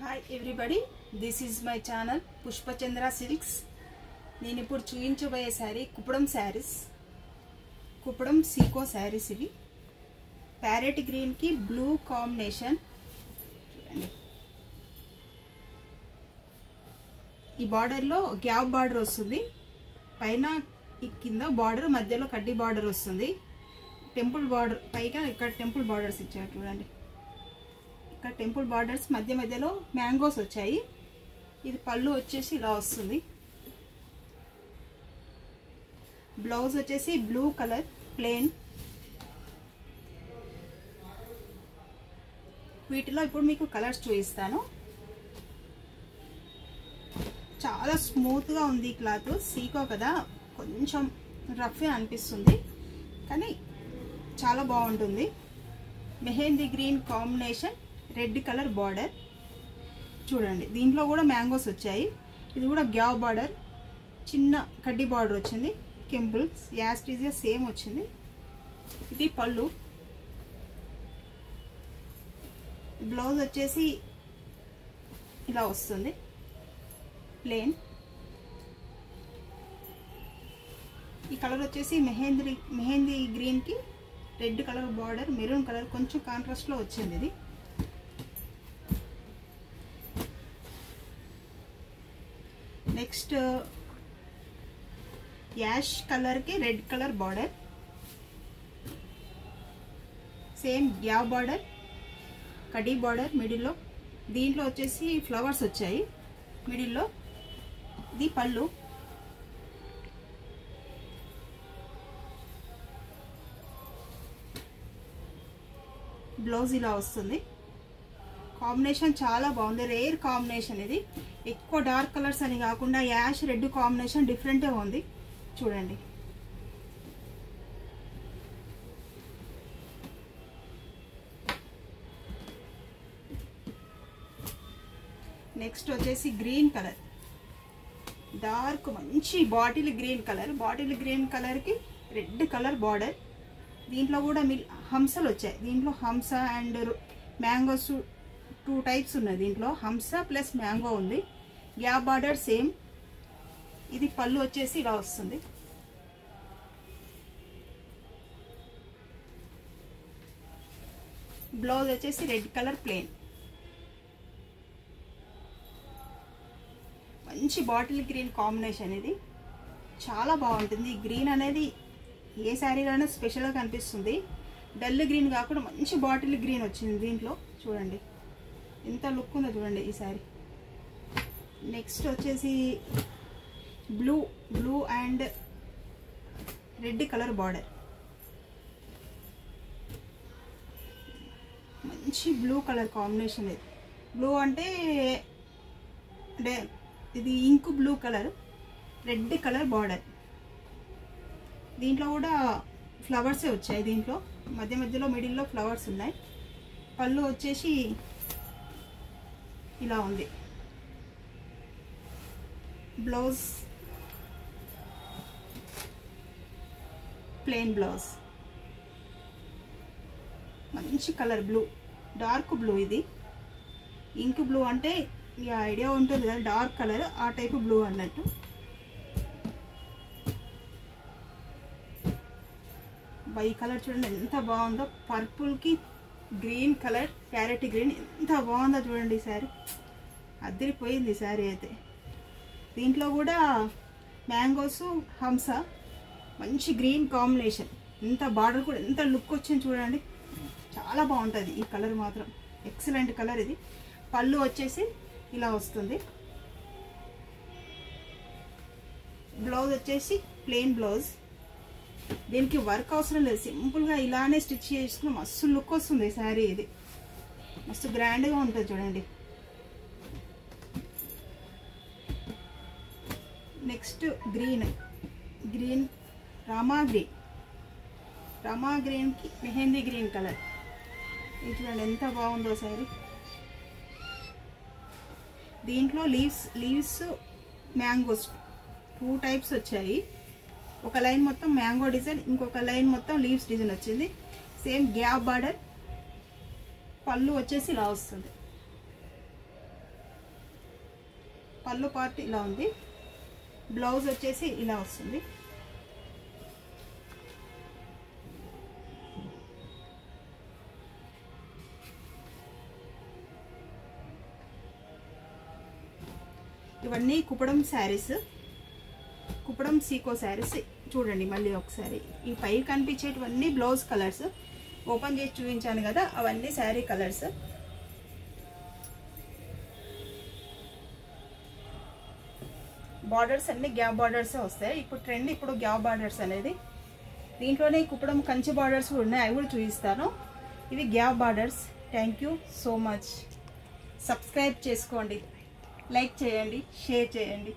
Hi everybody, this is my channel Pushpachandra silks. నేను ఇప్పుడు చూపించబోయే శారీ కుప్పడం శారీస్, కుప్పడం సీకో శారీస్. ఇవి ప్యారెట్ గ్రీన్కి బ్లూ కాంబినేషన్. చూడండి, ఈ బార్డర్లో గ్యాప్ బార్డర్ వస్తుంది, పైన ఈ కింద బార్డర్, మధ్యలో కడ్డీ బార్డర్ వస్తుంది. టెంపుల్ బార్డర్ పైగా ఇక్కడ టెంపుల్ బార్డర్స్ ఇచ్చారు. చూడండి, ఇక్కడ టెంపుల్ బార్డర్స్ మధ్యలో మ్యాంగోస్ వచ్చాయి. ఇది పళ్ళు వచ్చేసి ఇలా వస్తుంది. బ్లౌజ్ వచ్చేసి బ్లూ కలర్ ప్లెయిన్. వీటిలో ఇప్పుడు మీకు కలర్స్ చూపిస్తాను. చాలా స్మూత్గా ఉంది క్లాత్, సీకో కదా, కొంచెం రఫ్ అనిపిస్తుంది కానీ చాలా బాగుంటుంది. Mehndi green combination, red colour border. చూడండి, దీంట్లో కూడా మ్యాంగోస్ వచ్చాయి. ఇది కూడా గ్యాప్ బార్డర్, చిన్న కడ్డీ బార్డర్ వచ్చింది. కెంపుల్స్ యాస్టీజియా సేమ్ వచ్చింది. ఇది పళ్ళు. బ్లౌజ్ వచ్చేసి ఇలా వస్తుంది, ప్లెయిన్. ఈ కలర్ వచ్చేసి మెహందీ గ్రీన్కి red colour border, maroon colour కొంచెం కాంట్రాస్ట్లో వచ్చింది. ఇది నెక్స్ట్ యాష్ కలర్కి red colour border, same gap border, khadi border మిడిల్లో. దీంట్లో వచ్చేసి ఫ్లవర్స్ వచ్చాయి మిడిల్లో. ఇది పళ్ళు. బ్లౌజ్ ఇలా వస్తుంది. కాంబినేషన్ చాలా బాగుంది, రేర్ కాంబినేషన్. ఇది ఎక్కువ డార్క్ కలర్స్ అని కాకుండా యాష్ రెడ్ కాంబినేషన్ డిఫరెంట్గా ఉంది. చూడండి, నెక్స్ట్ వచ్చేసి గ్రీన్ కలర్, డార్క్ మంచి bottle green colour. Bottle green కలర్కి రెడ్ కలర్ బార్డర్. దీంట్లో కూడా హంసలు వచ్చాయి. దీంట్లో హంస అండ్ మ్యాంగోస్ టూ టైప్స్ ఉన్నాయి. దీంట్లో హంస ప్లస్ మ్యాంగో ఉంది. Gap border same. ఇది పళ్ళు వచ్చేసి ఇలా వస్తుంది. బ్లౌజ్ వచ్చేసి రెడ్ కలర్ ప్లెయిన్. మంచి బాటిల్ గ్రీన్ కాంబినేషన్. ఇది చాలా బాగుంటుంది. గ్రీన్ అనేది ఏ శారీలోనే స్పెషల్గా కనిపిస్తుంది. డల్ గ్రీన్ కాకుండా మంచి బాటిల్ గ్రీన్ వచ్చింది దీంట్లో. చూడండి ఎంత లుక్ ఉందో చూడండి ఈ శారీ. నెక్స్ట్ వచ్చేసి blue and red colour border. మంచి బ్లూ కలర్ కాంబినేషన్. ఇది బ్లూ అంటే ఇది ink blue colour, red colour border. దీంట్లో కూడా ఫ్లవర్సే వచ్చాయి. దీంట్లో మధ్యలో మిడిల్లో ఫ్లవర్స్ ఉన్నాయి. పళ్ళు వచ్చేసి ఇలా ఉంది. Blouse plain blouse. మంచి కలర్ బ్లూ, డార్క్ బ్లూ. ఇది ఇంక్ బ్లూ అంటే ఈ ఐడియా ఉంటుంది కదా, డార్క్ కలర్, ఆ టైపు బ్లూ అన్నట్టు. ఈ కలర్ చూడండి ఎంత బాగుందో. పర్పుల్కి గ్రీన్ కలర్, ప్యారెట్ గ్రీన్, ఎంత బాగుందో చూడండి. ఈ శారీ అదిరిపోయింది. శారీ అయితే దీంట్లో కూడా మ్యాంగోస్, హంస, మంచి గ్రీన్ కాంబినేషన్. ఎంత బార్డర్ కూడా ఎంత లుక్ వచ్చింది చూడండి. చాలా బాగుంటుంది ఈ కలర్ మాత్రం, ఎక్సలెంట్ కలర్. ఇది పళ్ళు వచ్చేసి ఇలా వస్తుంది. బ్లౌజ్ వచ్చేసి ప్లెయిన్ బ్లౌజ్. దీనికి వర్క్ అవసరం లేదు, సింపుల్గా ఇలానే స్టిచ్ చేసుకుని మస్తు లుక్ వస్తుంది ఈ శారీ. ఇది మస్తు గ్రాండ్గా ఉంటుంది చూడండి. నెక్స్ట్ గ్రీన్ రామా గ్రీన్కి మెహందీ గ్రీన్ కలర్. ఇది చూడండి ఎంత బాగుందో శారీ. దీంట్లో లీవ్స్ మ్యాంగోస్ టూ టైప్స్ వచ్చాయి. ఒక లైన్ మొత్తం మ్యాంగో డిజైన్, ఇంకొక లైన్ మొత్తం లీవ్స్ డిజైన్ వచ్చింది. సేమ్ గ్యాప్ బార్డర్, పళ్ళు వచ్చేసి ఇలా వస్తుంది. పళ్ళు పార్ట్ ఇలా ఉంది, బ్లౌజ్ వచ్చేసి ఇలా వస్తుంది. ఇవన్నీ కుప్పడం శారీస్, కుప్పడం సీకో శారీస్. చూడండి మళ్ళీ ఒకసారి, ఈ పై కనిపించేటివన్నీ బ్లౌజ్ కలర్స్. ఓపెన్ చేసి చూపించాను కదా, అవన్నీ శారీ కలర్స్. బార్డర్స్ అన్ని గ్యాప్ బార్డర్సే వస్తాయి. ఇప్పుడు ట్రెండ్ ఇప్పుడు గ్యాప్ బార్డర్స్ అనేది. దీంట్లోనే కుప్పడం కంచి బార్డర్స్ కూడా ఉన్నాయి, అవి కూడా చూపిస్తాను. ఇవి gap borders. Thank you so much. Subscribe చేసుకోండి, లైక్ చేయండి, షేర్ చేయండి.